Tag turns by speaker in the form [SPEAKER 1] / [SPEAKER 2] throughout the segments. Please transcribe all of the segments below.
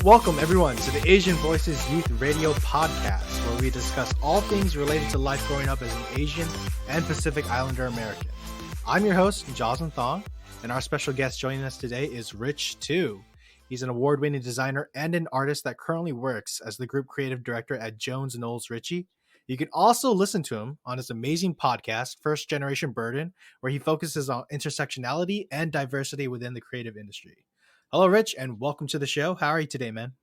[SPEAKER 1] Welcome, everyone, to the Asian Voices Youth Radio Podcast, where we discuss all things related to life growing up as an Asian and Pacific Islander American. I'm your host, Jocelyn Thong, and our special guest joining us today is Rich Tu. He's an award-winning designer and an artist that currently works as the group creative director at Jones Knowles Ritchie. You can also listen to him on his amazing podcast, First Generation Burden, where he focuses on intersectionality and diversity within the creative industry. Hello, Rich, and welcome to the show. How are you today, man?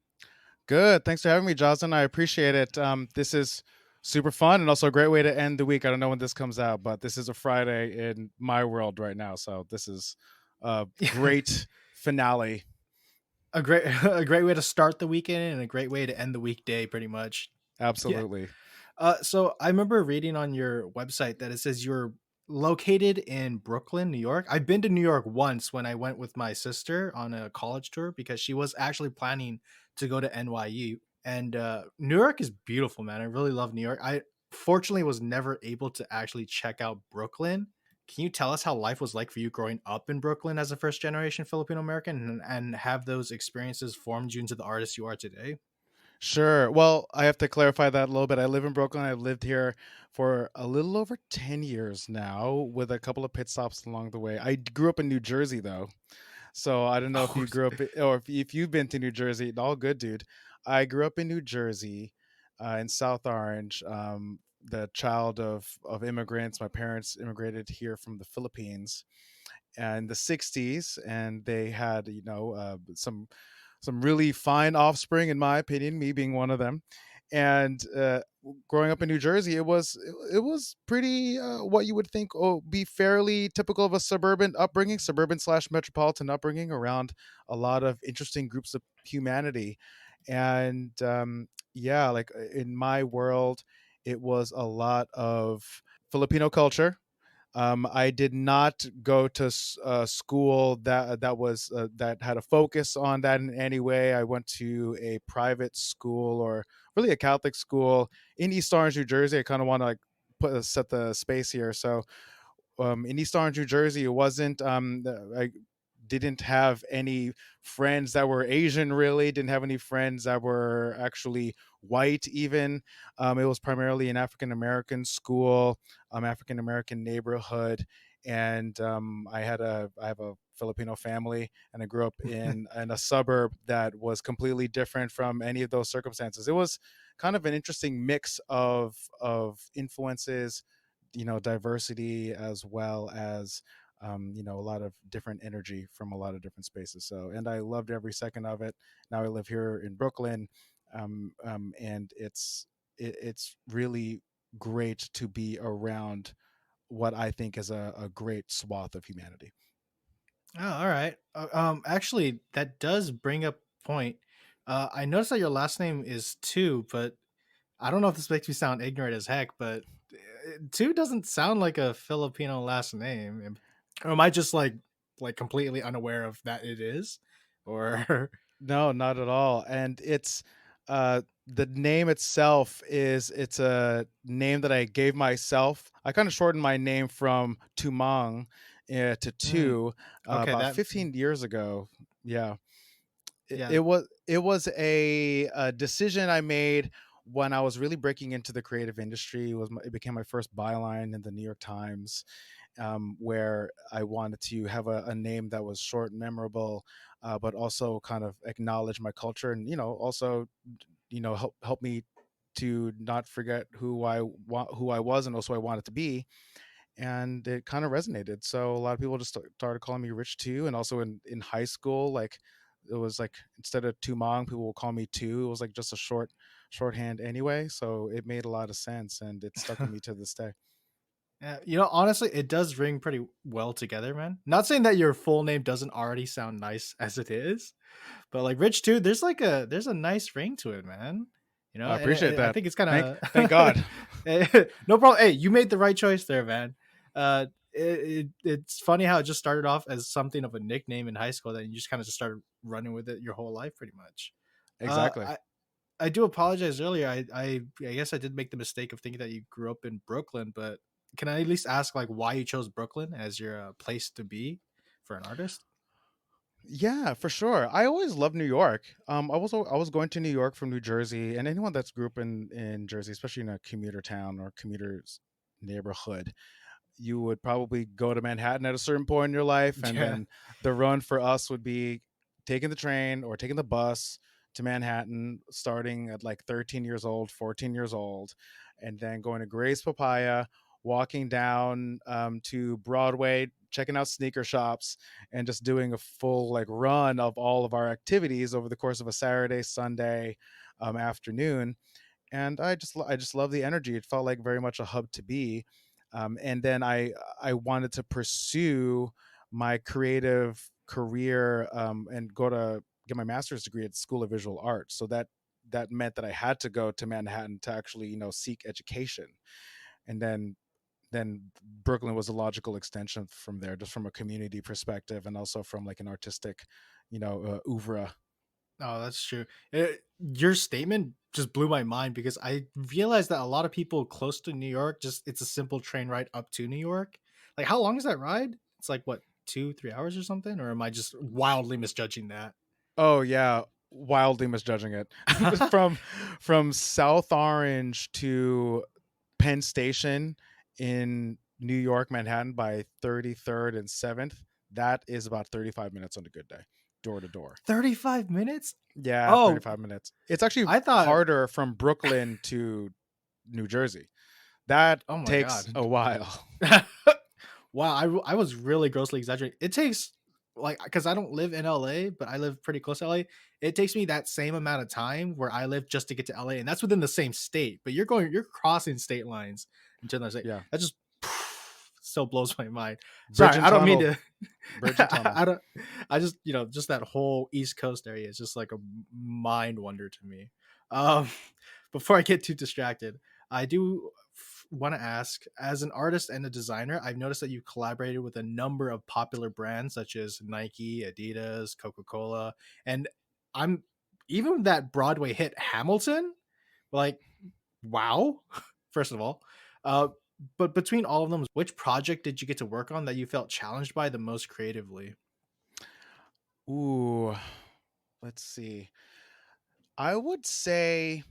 [SPEAKER 2] Good. Thanks for having me, Jocelyn. I appreciate it. This is super fun and also a great way to end the week. I don't know when this comes out, but this is a Friday in my world right now. So this is a great finale.
[SPEAKER 1] A great way to start the weekend and a great way to end the weekday, pretty much.
[SPEAKER 2] Absolutely.
[SPEAKER 1] Yeah. So I remember reading on your website that it says you're located in Brooklyn, New York. I've been to New York once when I went with my sister on a college tour because she was actually planning to go to NYU. And New York is beautiful, man. I really love New York. I fortunately was never able to actually check out Brooklyn. Can you tell us how life was like for you growing up in Brooklyn as a first generation Filipino-American and have those experiences formed you into the artist you are today?
[SPEAKER 2] Sure. Well, I have to clarify that a little bit. I live in Brooklyn. I've lived here for a little over 10 years now with a couple of pit stops along the way. I grew up in New Jersey, though. So I don't know if you grew up or if you've been to New Jersey. All good, dude. I grew up in New Jersey, in South Orange. The child of immigrants. My parents immigrated here from the Philippines in the 60s, and they had some really fine offspring, in my opinion, me being one of them. And growing up in New Jersey, it was pretty what you would think be fairly typical of a suburban upbringing, suburban slash metropolitan upbringing around a lot of interesting groups of humanity. And yeah, like in my world, it was a lot of Filipino culture. I did not go to school that had a focus on that in any way. I went to a private school, or really a Catholic school in East Orange, New Jersey. I kind of want to set the space here. So in East Orange, New Jersey, it wasn't. I didn't have any friends that were Asian. Really, didn't have any friends that were actually white. Even it was primarily an African American school, African American neighborhood, and I have a Filipino family, and I grew up in a suburb that was completely different from any of those circumstances. It was kind of an interesting mix of influences, diversity, as well as a lot of different energy from a lot of different spaces. So, and I loved every second of it. Now I live here in Brooklyn, and it's really great to be around what I think is a great swath of humanity.
[SPEAKER 1] Oh, all right. Actually, that does bring up a point. I noticed that your last name is Tu, but I don't know if this makes me sound ignorant as heck, but Tu doesn't sound like a Filipino last name. Or am I just like completely unaware of that it is? Or
[SPEAKER 2] No, not at all. And the name itself it's a name that I gave myself. I kind of shortened my name from Tumang to
[SPEAKER 1] Mm,
[SPEAKER 2] Tu
[SPEAKER 1] okay,
[SPEAKER 2] about
[SPEAKER 1] that
[SPEAKER 2] 15 years ago. Yeah. it,
[SPEAKER 1] yeah.
[SPEAKER 2] it was it was a decision I made when I was really breaking into the creative industry. It became my first byline in the New York Times, where I wanted to have a name that was short and memorable, but also kind of acknowledge my culture, and also help me to not forget who I was, and also who I wanted to be. And it kind of resonated. So a lot of people just started calling me Rich too. And also in high school, like it was like instead of Tumong, people will call me Tu. It was like just a shorthand anyway. So it made a lot of sense, and it stuck with me to this day.
[SPEAKER 1] Yeah, honestly, it does ring pretty well together, man. Not saying that your full name doesn't already sound nice as it is, but like Rich too, there's a nice ring to it, man.
[SPEAKER 2] I
[SPEAKER 1] And
[SPEAKER 2] appreciate
[SPEAKER 1] I
[SPEAKER 2] that.
[SPEAKER 1] think it's kind
[SPEAKER 2] Thank
[SPEAKER 1] of
[SPEAKER 2] thank God.
[SPEAKER 1] no problem. Hey, you made the right choice there, man. It's funny how it just started off as something of a nickname in high school, then you just kind of just started running with it your whole life, pretty much. Uh,
[SPEAKER 2] Exactly.
[SPEAKER 1] I do apologize earlier. I guess I did make the mistake of thinking that you grew up in Brooklyn, but can I at least ask like why you chose Brooklyn as your place to be for an artist?
[SPEAKER 2] Yeah, for sure. I always loved New York. I was going to New York from New Jersey, and anyone that's grew up in Jersey, especially in a commuter town or commuter's neighborhood, you would probably go to Manhattan at a certain point in your life, and
[SPEAKER 1] Yeah.
[SPEAKER 2] then the run for us would be taking the train or taking the bus to Manhattan, starting at like 13 years old, 14 years old, and then going to Gray's Papaya, walking down to Broadway, checking out sneaker shops, and just doing a full like run of all of our activities over the course of a Saturday, Sunday afternoon. And I just love the energy. It felt like very much a hub to be. And then I wanted to pursue my creative career and go to get my master's degree at School of Visual Arts. So that meant that I had to go to Manhattan to actually seek education. And then Brooklyn was a logical extension from there, just from a community perspective and also from like an artistic, oeuvre.
[SPEAKER 1] Oh, that's true. Your statement just blew my mind because I realized that a lot of people close to New York just it's a simple train ride up to New York. Like, how long is that ride? It's like what 2 3 hours or something, or am I just wildly misjudging that?
[SPEAKER 2] Oh yeah, wildly misjudging it. from from South Orange to Penn Station in New York, Manhattan by 33rd and 7th, that is about 35 minutes on a good day, door to door.
[SPEAKER 1] 35 minutes?
[SPEAKER 2] Yeah,
[SPEAKER 1] Oh,
[SPEAKER 2] 35 minutes. It's actually
[SPEAKER 1] I thought.
[SPEAKER 2] harder from Brooklyn to New Jersey. That
[SPEAKER 1] Oh my
[SPEAKER 2] takes
[SPEAKER 1] god.
[SPEAKER 2] a while.
[SPEAKER 1] Wow, I was really grossly exaggerating. It takes like because I don't live in LA, but I live pretty close to LA. It takes me that same amount of time where I live just to get to LA, and that's within the same state. But you're crossing state lines into another state.
[SPEAKER 2] Yeah.
[SPEAKER 1] That just still blows my mind.
[SPEAKER 2] Bridge
[SPEAKER 1] Sorry,
[SPEAKER 2] and
[SPEAKER 1] I don't mean
[SPEAKER 2] tunnel.
[SPEAKER 1] to.
[SPEAKER 2] Bridge and tunnel.
[SPEAKER 1] I don't. I just just that whole East Coast area is just like a mind wonder to me. Um, before I get too distracted, I do want to ask, as an artist and a designer, I've noticed that you've collaborated with a number of popular brands such as Nike, Adidas, Coca-Cola, and I'm even that Broadway hit Hamilton. Like, wow, first of all. Uh, but between all of them, which project did you get to work on that you felt challenged by the most creatively?
[SPEAKER 2] Ooh, let's see. I would say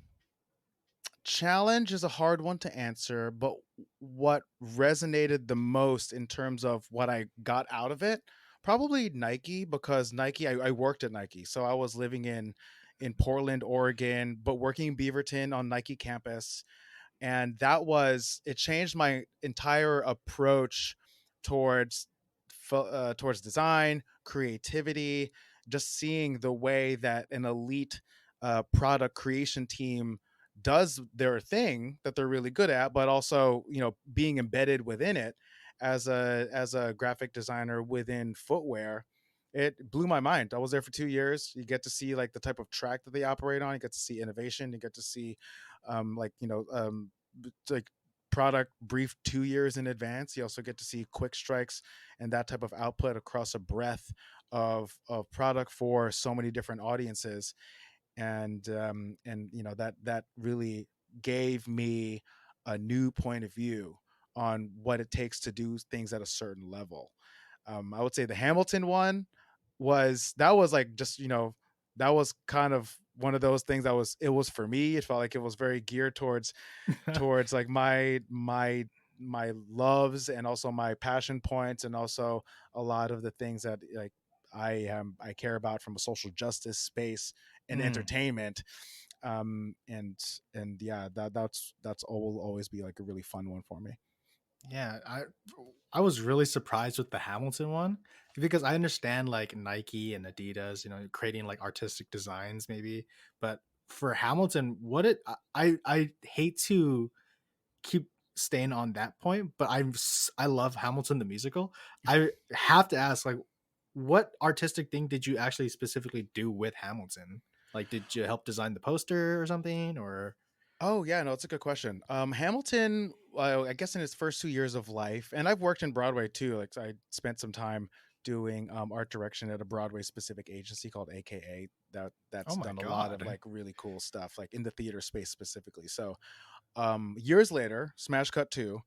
[SPEAKER 2] challenge is a hard one to answer, but what resonated the most in terms of what I got out of it, probably Nike, because Nike, I worked at Nike. So I was living in Portland, Oregon, but working in Beaverton on Nike campus, and it changed my entire approach towards towards design, creativity, just seeing the way that an elite product creation team does their thing that they're really good at, but also being embedded within it as a graphic designer within footwear. It blew my mind. I was there for 2 years. You get to see like the type of track that they operate on. You get to see innovation. You get to see like like product briefed 2 years in advance. You also get to see quick strikes and that type of output across a breadth of product for so many different audiences. And that really gave me a new point of view on what it takes to do things at a certain level. I would say the Hamilton one was like just that was kind of one of those things it was for me. It felt like it was very geared towards like my loves and also my passion points, and also a lot of the things that like I care about from a social justice space and
[SPEAKER 1] Mm.
[SPEAKER 2] entertainment. And yeah, that's will always be like a really fun one for me.
[SPEAKER 1] Yeah, I was really surprised with the Hamilton one because I understand like Nike and Adidas, creating like artistic designs maybe, but for Hamilton, what it I hate to keep staying on that point, but I love Hamilton the musical. I have to ask, like, what artistic thing did you actually specifically do with Hamilton? Like, did you help design the poster or something? Or
[SPEAKER 2] Oh yeah, no, it's a good question. Hamilton well, I guess in his first 2 years of life, and I've worked in Broadway too. Like I spent some time doing art direction at a Broadway specific agency called AKA.
[SPEAKER 1] Oh
[SPEAKER 2] That's
[SPEAKER 1] my
[SPEAKER 2] done a lot of
[SPEAKER 1] god.
[SPEAKER 2] like really cool stuff, like in the theater space specifically. So years later, Smash Cut 2,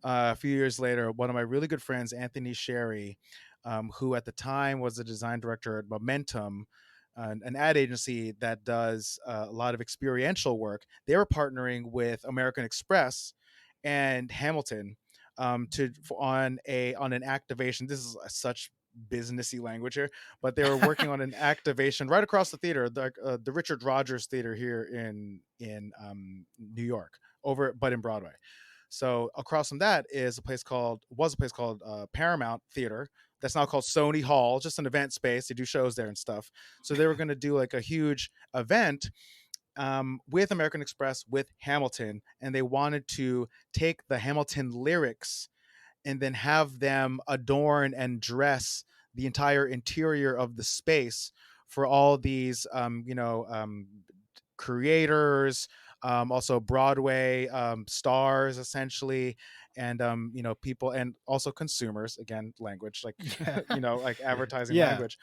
[SPEAKER 2] a few years later, one of my really good friends, Anthony Sherry, who at the time was the design director at Momentum, an ad agency that does a lot of experiential work, they were partnering with American Express and Hamilton on an activation. This is such businessy language here, but they were working on an activation right across the theater, the Richard Rogers Theater here in New York, but in Broadway. So across from that is a place called Paramount Theater. That's now called Sony Hall, just an event space. They do shows there and stuff. So they were going to do like a huge event with American Express with Hamilton, and they wanted to take the Hamilton lyrics and then have them adorn and dress the entire interior of the space for all these creators, also Broadway stars essentially, and people, and also consumers, again language, like
[SPEAKER 1] Yeah.
[SPEAKER 2] like advertising
[SPEAKER 1] Yeah.
[SPEAKER 2] language.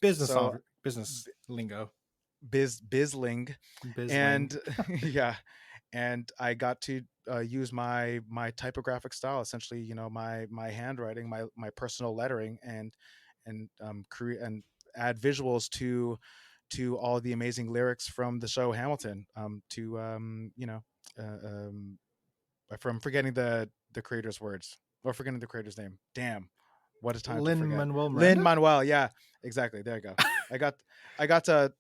[SPEAKER 1] Business
[SPEAKER 2] So
[SPEAKER 1] business lingo.
[SPEAKER 2] bizling.
[SPEAKER 1] Bizling.
[SPEAKER 2] And yeah, and I got to use my typographic style, essentially, my handwriting, my personal lettering, and create and add visuals to all the amazing lyrics from the show Hamilton. To from forgetting the creator's words, or forgetting the creator's name. Damn, what a time to
[SPEAKER 1] Lin
[SPEAKER 2] forget.
[SPEAKER 1] Manuel
[SPEAKER 2] Lin
[SPEAKER 1] Miranda?
[SPEAKER 2] Manuel. Yeah, exactly. There you go. I got I got to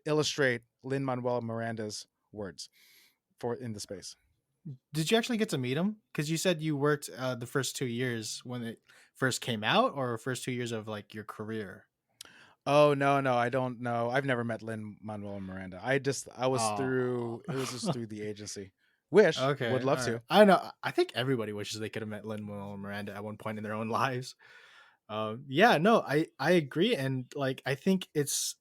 [SPEAKER 2] illustrate Lin Manuel Miranda's words for in the space.
[SPEAKER 1] Did you actually get to meet him? Because you said you worked the first 2 years when it first came out, or first 2 years of like your career.
[SPEAKER 2] Oh no, no, I don't know. I've never met Lin Manuel Miranda. I was
[SPEAKER 1] Oh.
[SPEAKER 2] through it was just through the agency. Wish, would
[SPEAKER 1] Okay,
[SPEAKER 2] love
[SPEAKER 1] all right.
[SPEAKER 2] to.
[SPEAKER 1] I know. I think everybody wishes they could have met Lin Manuel Miranda at one point in their own lives. Yeah, no, I agree, and like I think it's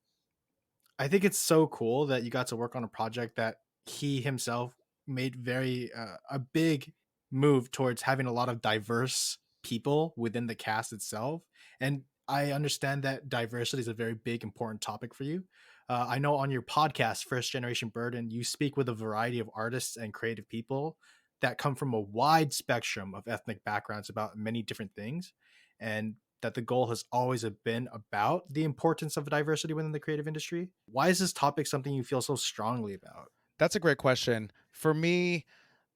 [SPEAKER 1] so cool that you got to work on a project that he himself made very a big move towards having a lot of diverse people within the cast itself. And I understand that diversity is a very big important topic for you. I know on your podcast, First Generation Burden, you speak with a variety of artists and creative people that come from a wide spectrum of ethnic backgrounds about many different things. And that the goal has always been about the importance of diversity within the creative industry. Why is this topic something you feel so strongly about?
[SPEAKER 2] That's a great question. For me,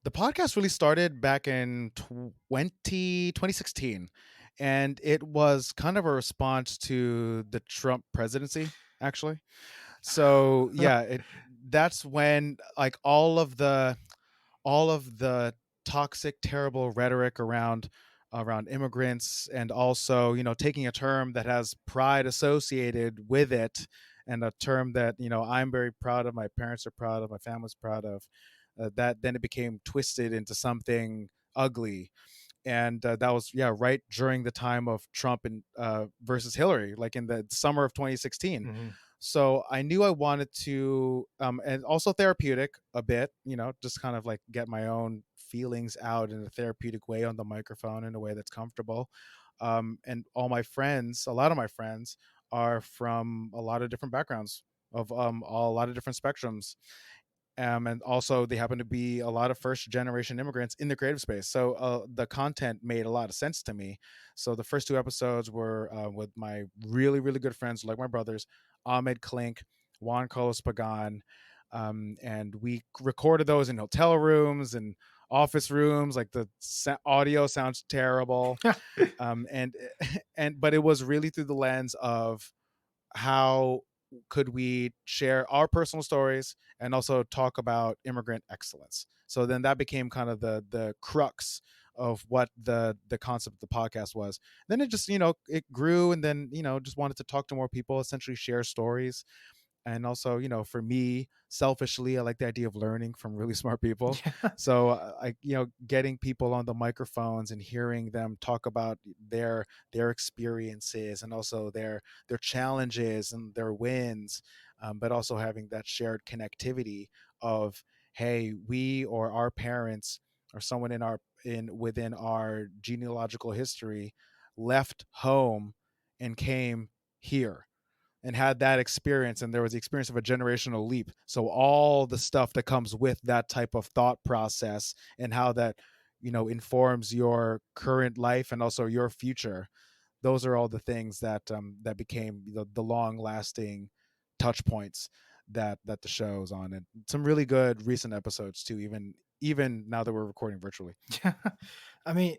[SPEAKER 2] the podcast really started back in 2016, and it was kind of a response to the Trump presidency, actually. So yeah, that's when like all of the toxic, terrible rhetoric around immigrants, and also taking a term that has pride associated with it, and a term that I'm very proud of, my parents are proud of, my family's proud of, that then it became twisted into something ugly. And that was, yeah, right during the time of Trump and versus Hillary, like in the summer of 2016.
[SPEAKER 1] Mhm.
[SPEAKER 2] So I knew I wanted to, and also therapeutic a bit, just kind of like get my own feelings out in a therapeutic way on the microphone in a way that's comfortable. And a lot of my friends are from a lot of different backgrounds of a lot of different spectrums, and also they happen to be a lot of first generation immigrants in the creative space, so the content made a lot of sense to me. So the first two episodes were with my really really good friends, like my brothers, Ahmed Klink, Juan Carlos Pagan, and we recorded those in hotel rooms and office rooms. Like the audio sounds terrible, and and but it was really through the lens of how could we share our personal stories and also talk about immigrant excellence. So then that became kind of the crux of what the concept of the podcast was. Then it just it grew, and then just wanted to talk to more people, essentially share stories. And also for me, selfishly, I like the idea of learning from really smart people.
[SPEAKER 1] Yeah.
[SPEAKER 2] So I getting people on the microphones and hearing them talk about their experiences, and also their challenges and their wins, but also having that shared connectivity of, hey, we or our parents or someone in our in within our genealogical history left home and came here and had that experience, and there was the experience of a generational leap. So all the stuff that comes with that type of thought process and how that, informs your current life and also your future, those are all the things that that became the long lasting touch points that the show is on, and some really good recent episodes too, even now that we're recording virtually.
[SPEAKER 1] I mean,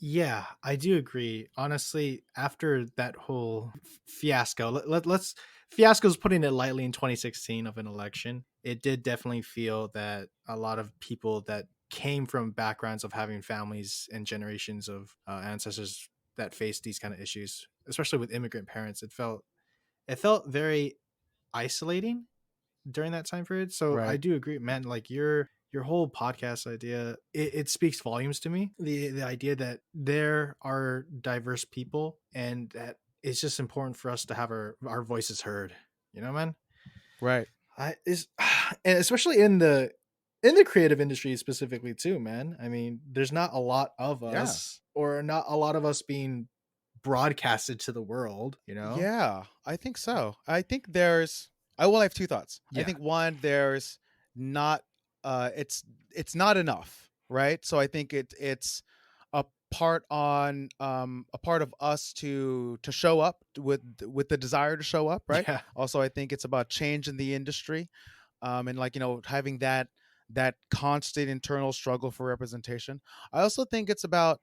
[SPEAKER 1] yeah, I do agree. Honestly, after that whole fiasco, let's fiasco's putting it lightly in 2016 of an election, it did definitely feel that a lot of people that came from backgrounds of having families and generations of ancestors that faced these kind of issues, especially with immigrant parents, it felt very isolating during that time period. So I
[SPEAKER 2] Right.
[SPEAKER 1] do agree, man. Like your whole podcast idea, it speaks volumes to me. The idea that there are diverse people and that it's just important for us to have our voices heard. You know, man.
[SPEAKER 2] Right.
[SPEAKER 1] I is and especially in the creative industry specifically too, man. I mean, there's not a lot of
[SPEAKER 2] Yeah.
[SPEAKER 1] us or not a lot of us being broadcasted to the world, you know?
[SPEAKER 2] Yeah, I think so. I think there's I have two thoughts. I
[SPEAKER 1] Yeah.
[SPEAKER 2] think one, there's not it's not enough, right? So I think it's a a part of us to show up with the desire to show up, right?
[SPEAKER 1] Yeah.
[SPEAKER 2] Also, I think it's about change in the industry, and like, having that constant internal struggle for representation. I also think it's about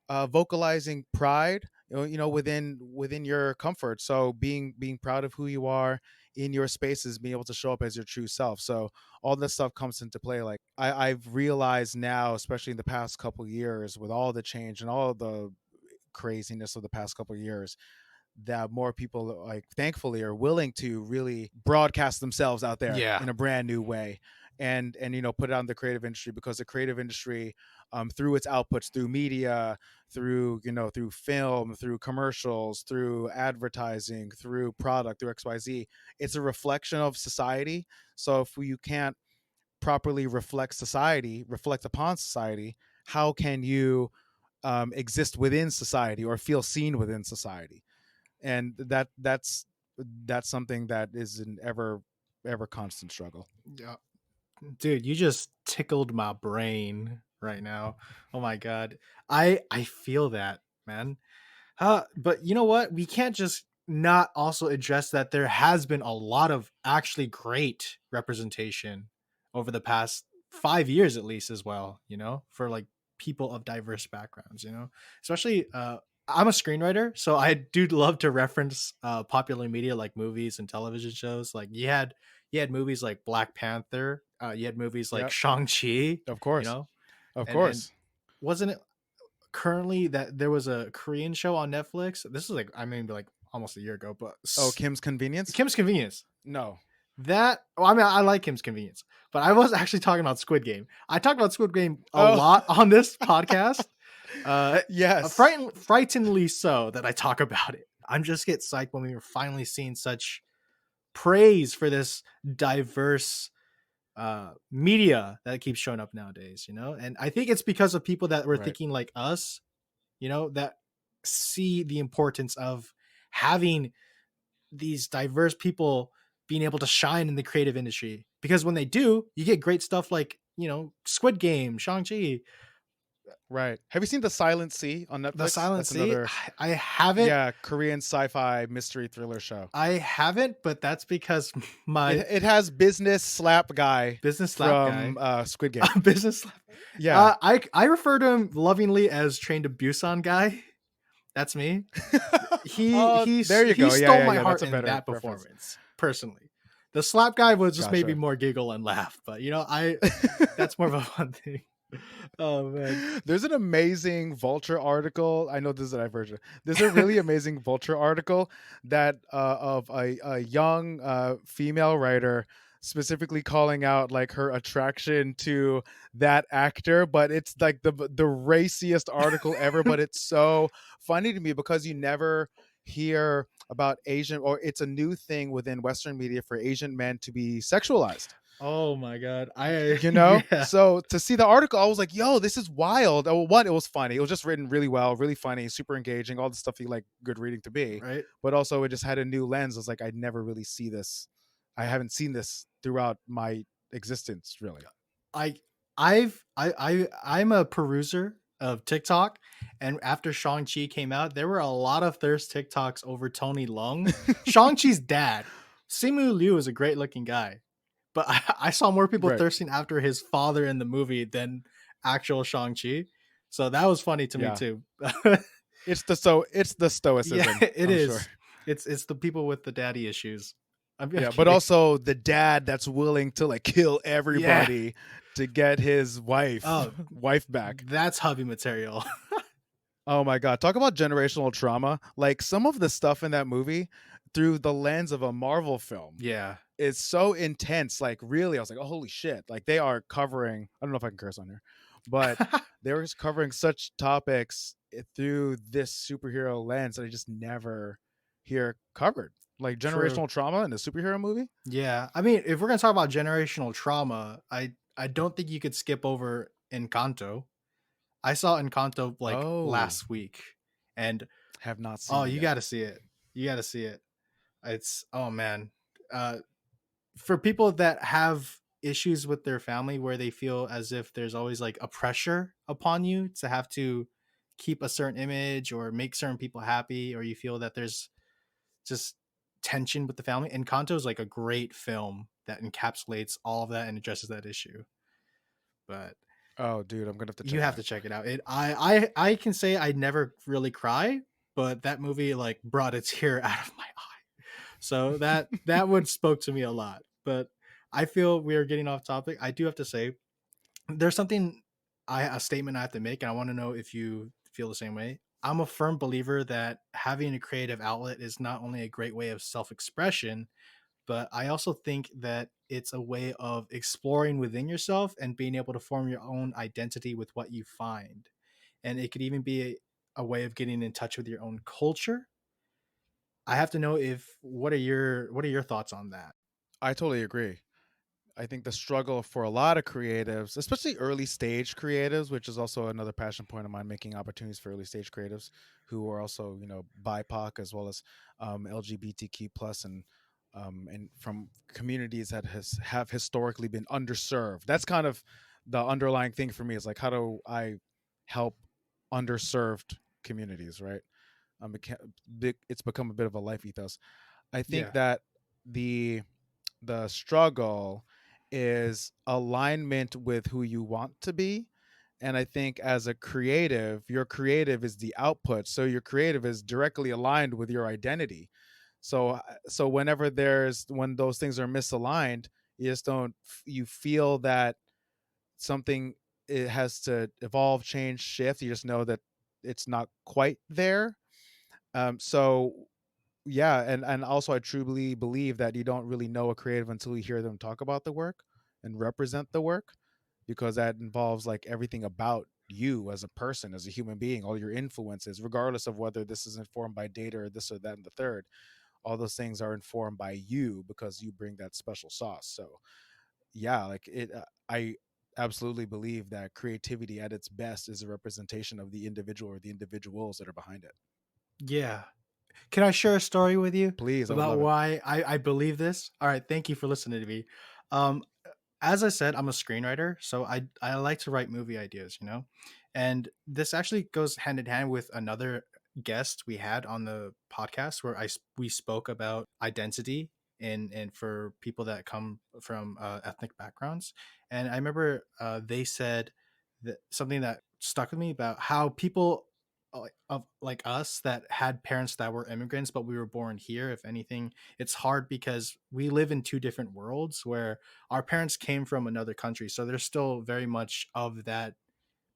[SPEAKER 2] vocalizing pride, within your comfort. So being proud of who you are in your spaces, being able to show up as your true self. So all this stuff comes into play. Like I've realized now, especially in the past couple years, with all the change and all the craziness of the past couple years, that more people, like, thankfully, are willing to really broadcast themselves out there
[SPEAKER 1] Yeah.
[SPEAKER 2] in a brand new way, and put it on the creative industry, because the creative industry, through its outputs, through media, through film, through commercials, through advertising, through product, through XYZ, it's a reflection of society. So if you can't properly reflect upon society, how can you exist within society or feel seen within society? And that's something that is an ever constant struggle.
[SPEAKER 1] Yeah. Dude, you just tickled my brain right now. Oh my god. I feel that, man. But you know what? We can't just not also address that there has been a lot of actually great representation over the past 5 years at least as well, for like people of diverse backgrounds, especially I'm a screenwriter, so I do love to reference popular media like movies and television shows. Like you had movies like Black Panther, you had movies like
[SPEAKER 2] Yep.
[SPEAKER 1] Shang-Chi,
[SPEAKER 2] Of
[SPEAKER 1] you
[SPEAKER 2] course.
[SPEAKER 1] know,
[SPEAKER 2] Of
[SPEAKER 1] and
[SPEAKER 2] course.
[SPEAKER 1] wasn't it currently that there was a Korean show on Netflix? This is like I mean like almost a year ago, but
[SPEAKER 2] Oh, Kim's Convenience.
[SPEAKER 1] Kim's Convenience.
[SPEAKER 2] No.
[SPEAKER 1] That well, I mean I like Kim's Convenience, but I was actually talking about Squid Game. I talk about Squid Game a
[SPEAKER 2] Oh.
[SPEAKER 1] lot on this podcast. Uh,
[SPEAKER 2] Yes.
[SPEAKER 1] frighteningly so that I talk about it. I'm just get psyched when we were finally seeing such praise for this diverse media that keeps showing up nowadays, and I think it's because of people that were
[SPEAKER 2] Right.
[SPEAKER 1] thinking like us, that see the importance of having these diverse people being able to shine in the creative industry, because when they do, you get great stuff like Squid Game, Shang-Chi,
[SPEAKER 2] Right. Have you seen The Silent Sea on
[SPEAKER 1] The
[SPEAKER 2] Netflix?
[SPEAKER 1] Silent
[SPEAKER 2] That's
[SPEAKER 1] Sea.
[SPEAKER 2] another,
[SPEAKER 1] I haven't.
[SPEAKER 2] yeah, Korean sci-fi mystery thriller show.
[SPEAKER 1] I haven't, but that's because
[SPEAKER 2] It
[SPEAKER 1] my
[SPEAKER 2] it has business slap guy
[SPEAKER 1] business slap
[SPEAKER 2] from
[SPEAKER 1] guy,
[SPEAKER 2] Squid Game.
[SPEAKER 1] business slap.
[SPEAKER 2] Yeah.
[SPEAKER 1] I refer to him lovingly as Train to Busan guy. That's me. He
[SPEAKER 2] Oh,
[SPEAKER 1] he
[SPEAKER 2] there you
[SPEAKER 1] he
[SPEAKER 2] go. Yeah,
[SPEAKER 1] stole
[SPEAKER 2] yeah,
[SPEAKER 1] my
[SPEAKER 2] yeah. That's
[SPEAKER 1] heart
[SPEAKER 2] a
[SPEAKER 1] in
[SPEAKER 2] better
[SPEAKER 1] that
[SPEAKER 2] reference.
[SPEAKER 1] performance. Personally, the slap guy was just made me
[SPEAKER 2] Gotcha.
[SPEAKER 1] more giggle and laugh. But I that's more of a fun thing. Oh man,
[SPEAKER 2] There's an amazing Vulture article. I know this is a diversion. There's a really amazing Vulture article that of a young female writer specifically calling out like her attraction to that actor, but it's like the raciest article ever, but it's so funny to me because you never hear about Asian, or it's a new thing within Western media for Asian men to be sexualized.
[SPEAKER 1] Oh my god. I
[SPEAKER 2] You know?
[SPEAKER 1] yeah,
[SPEAKER 2] So to see the article, I was like, yo, this is wild. Oh, one, it was funny. It was just written really well, really funny, super engaging, all the stuff you like good reading to be.
[SPEAKER 1] right?
[SPEAKER 2] But also it just had a new lens. I was like, I'd never really see this. I haven't seen this throughout my existence, really.
[SPEAKER 1] I I'm a peruser of TikTok, and after Shang-Chi came out, there were a lot of thirst TikToks over Tony Leung. Shang-Chi's dad, Simu Liu, is a great looking guy, but I saw more people
[SPEAKER 2] Right.
[SPEAKER 1] thirsting after his father in the movie than actual Shang-Chi. So that was funny to me
[SPEAKER 2] Yeah.
[SPEAKER 1] too.
[SPEAKER 2] It's the
[SPEAKER 1] Yeah,
[SPEAKER 2] stoicism,
[SPEAKER 1] it
[SPEAKER 2] I'm sure.
[SPEAKER 1] is. It's the people with the daddy issues. I'm
[SPEAKER 2] Yeah, but
[SPEAKER 1] kidding.
[SPEAKER 2] also the dad that's willing to like kill
[SPEAKER 1] Yeah.
[SPEAKER 2] everybody to get his wife
[SPEAKER 1] Oh,
[SPEAKER 2] wife back.
[SPEAKER 1] that's hubby material.
[SPEAKER 2] Oh my god, talk about generational trauma. Like some of the stuff in that movie through the lens of a Marvel film
[SPEAKER 1] Yeah.
[SPEAKER 2] is so intense. Like really, I was like, "Oh holy shit." Like they are covering, I don't know if I can curse on here, but they were just covering such topics through this superhero lens that I just never hear covered. Like
[SPEAKER 1] True.
[SPEAKER 2] generational trauma in a superhero movie?
[SPEAKER 1] Yeah. I mean, if we're gonna talk about generational trauma, I don't think you could skip over Encanto. I saw Encanto like
[SPEAKER 2] Oh,
[SPEAKER 1] last week, and
[SPEAKER 2] have not seen
[SPEAKER 1] oh,
[SPEAKER 2] it
[SPEAKER 1] you
[SPEAKER 2] yet.
[SPEAKER 1] got to see it. You got to see it. It's oh man. Uh, for people that have issues with their family where they feel as if there's always like a pressure upon you to have to keep a certain image or make certain people happy, or you feel that there's just tension with the family. Encanto is like a great film that encapsulates all of that and addresses that issue. But
[SPEAKER 2] Oh, dude, I'm gonna have to
[SPEAKER 1] you
[SPEAKER 2] check it
[SPEAKER 1] have to
[SPEAKER 2] out.
[SPEAKER 1] check it out. I can say I never really cry, but that movie like brought a tear out of my eye. So that would spoke to me a lot. But I feel we are getting off topic. I do have to say there's something I a statement I have to make, and I want to know if you feel the same way. I'm a firm believer that having a creative outlet is not only a great way of self-expression, but I also think that it's a way of exploring within yourself and being able to form your own identity with what you find. And it could even be a way of getting in touch with your own culture. I have to know if what are your thoughts on that?
[SPEAKER 2] I totally agree. I think the struggle for a lot of creatives, especially early stage creatives, which is also another passion point of mine, making opportunities for early stage creatives who are also, BIPOC as well as LGBTQ plus and from communities that have historically been underserved. That's kind of the underlying thing for me is like, how do I help underserved communities, right? It's become a bit of a life ethos. I think
[SPEAKER 1] Yeah.
[SPEAKER 2] that the struggle is alignment with who you want to be. And I think as a creative, your creative is the output, so your creative is directly aligned with your identity. So when those things are misaligned, you just don't you feel that something, it has to evolve, change, shift. You just know that it's not quite there. So yeah, and also I truly believe that you don't really know a creative until you hear them talk about the work and represent the work, because that involves like everything about you as a person, as a human being, all your influences, regardless of whether this is informed by data or this or that and the third. All those things are informed by you because you bring that special sauce. So yeah, like I absolutely believe that creativity at its best is a representation of the individual or the individuals that are behind it.
[SPEAKER 1] Yeah. Can I share a story with you
[SPEAKER 2] Please, I would
[SPEAKER 1] about
[SPEAKER 2] love it.
[SPEAKER 1] why I believe this? All right, thank you for listening to me. Um, as I said, I'm a screenwriter, so I like to write movie ideas, you know. And this actually goes hand in hand with another guest we had on the podcast where we spoke about identity and for people that come from ethnic backgrounds. And I remember they said that something that stuck with me about how people of like us that had parents that were immigrants but we were born here, if anything it's hard because we live in two different worlds where our parents came from another country, so there's still very much of that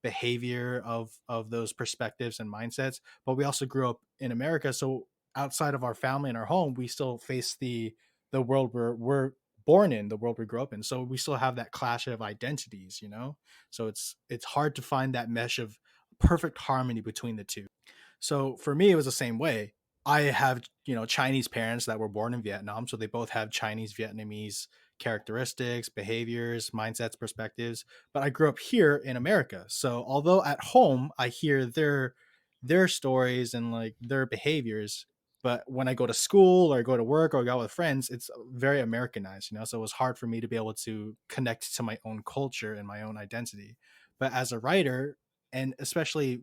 [SPEAKER 1] behavior of those perspectives and mindsets, but we also grew up in America, so outside of our family and our home we still face the world we're born in, the world we grew up in, so we still have that clash of identities, you know. So it's hard to find that mesh of perfect harmony between the two. So for me, it was the same way. I have, you know, Chinese parents that were born in Vietnam, so they both have Chinese Vietnamese characteristics, behaviors, mindsets, perspectives. But I grew up here in America. So although at home I hear their stories and like their behaviors, but when I go to school or go to work or go out with friends, it's very Americanized, you know. So it was hard for me to be able to connect to my own culture and my own identity. But as a writer, and especially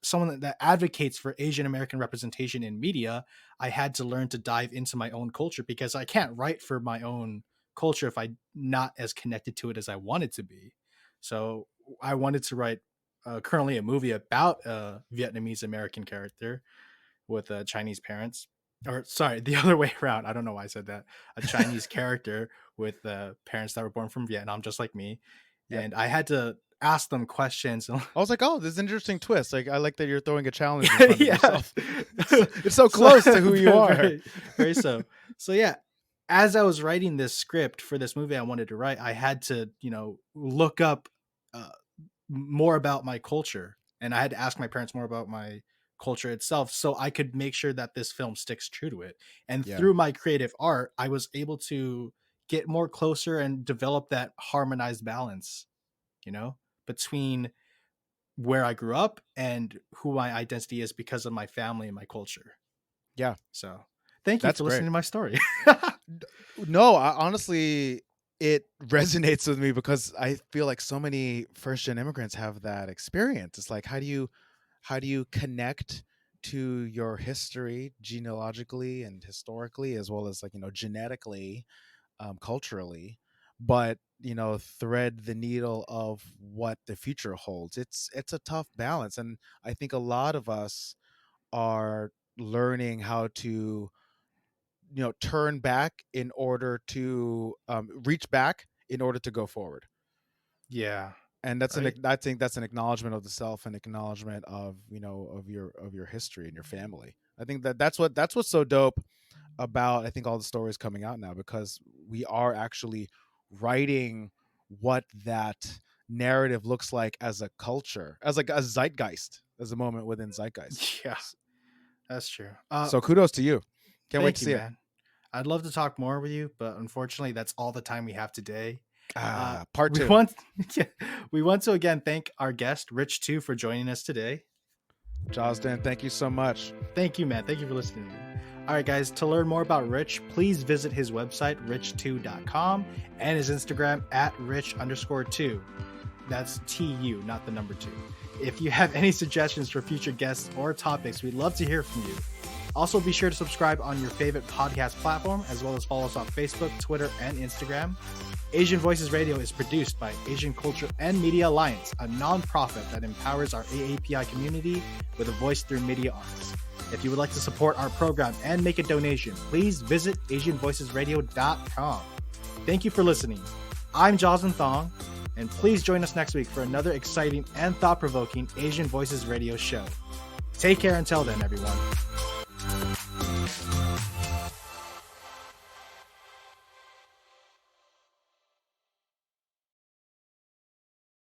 [SPEAKER 1] someone that advocates for Asian American representation in media, I had to learn to dive into my own culture because I can't write for my own culture if I'm not as connected to it as I wanted to be. So I wanted to write currently a movie about a Vietnamese American character with Chinese parents. Or sorry, the other way around. I don't know why I said that. A Chinese character with parents that were born from Vietnam, just like me.
[SPEAKER 2] Yep.
[SPEAKER 1] And I had to ask them questions.
[SPEAKER 2] I was like, oh, this is an interesting twist. Like, I like that you're throwing a challenge in front of
[SPEAKER 1] Yeah.
[SPEAKER 2] yourself. It's so close to who you are.
[SPEAKER 1] Very, very so. So yeah, as I was writing this script for this movie I wanted to write, I had to, you know, look up more about my culture, and I had to ask my parents more about my culture itself so I could make sure that this film sticks true to it. And
[SPEAKER 2] Yeah.
[SPEAKER 1] through my creative art, I was able to get more closer and develop that harmonized balance, you know, between where I grew up and who my identity is because of my family and my culture.
[SPEAKER 2] Yeah.
[SPEAKER 1] So thank you
[SPEAKER 2] That's
[SPEAKER 1] for listening
[SPEAKER 2] great.
[SPEAKER 1] to my story.
[SPEAKER 2] No, honestly, it resonates with me because I feel like so many first-gen immigrants have that experience. It's like, how do you connect to your history genealogically and historically, as well as, like, you know, genetically, culturally, but, you know, thread the needle of what the future holds. It's a tough balance, and I think a lot of us are learning how to, you know, turn back in order to reach back in order to go forward.
[SPEAKER 1] Yeah.
[SPEAKER 2] And that's
[SPEAKER 1] Right.
[SPEAKER 2] I think that's an acknowledgement of the self, and acknowledgement of, you know, of your history and your family. I think that's what's so dope about, I think, all the stories coming out now, because we are actually writing what that narrative looks like as a culture, as like a zeitgeist, as a moment within zeitgeist.
[SPEAKER 1] Yeah, that's true.
[SPEAKER 2] So kudos to you. Can't wait
[SPEAKER 1] Thank
[SPEAKER 2] to
[SPEAKER 1] you,
[SPEAKER 2] see it.
[SPEAKER 1] man. I'd love to talk more with you, but unfortunately, that's all the time we have today.
[SPEAKER 2] Part
[SPEAKER 1] we
[SPEAKER 2] 2.
[SPEAKER 1] want we want to again thank our guest Rich 2 for joining us today.
[SPEAKER 2] Josdan, thank you so much.
[SPEAKER 1] Thank you, man. Thank you for listening to me. All right, guys, to learn more about Rich, please visit his website, rich2.com, and his Instagram at rich_2. That's TU, not the number 2. If you have any suggestions for future guests or topics, we'd love to hear from you. Also, be sure to subscribe on your favorite podcast platform, as well as follow us on Facebook, Twitter, and Instagram. Asian Voices Radio is produced by Asian Culture and Media Alliance, a nonprofit that empowers our AAPI community with a voice through media arts. If you would like to support our program and make a donation, please visit AsianVoicesRadio.com. Thank you for listening. I'm Joslyn Thong, and please join us next week for another exciting and thought-provoking Asian Voices Radio show. Take care until then, everyone.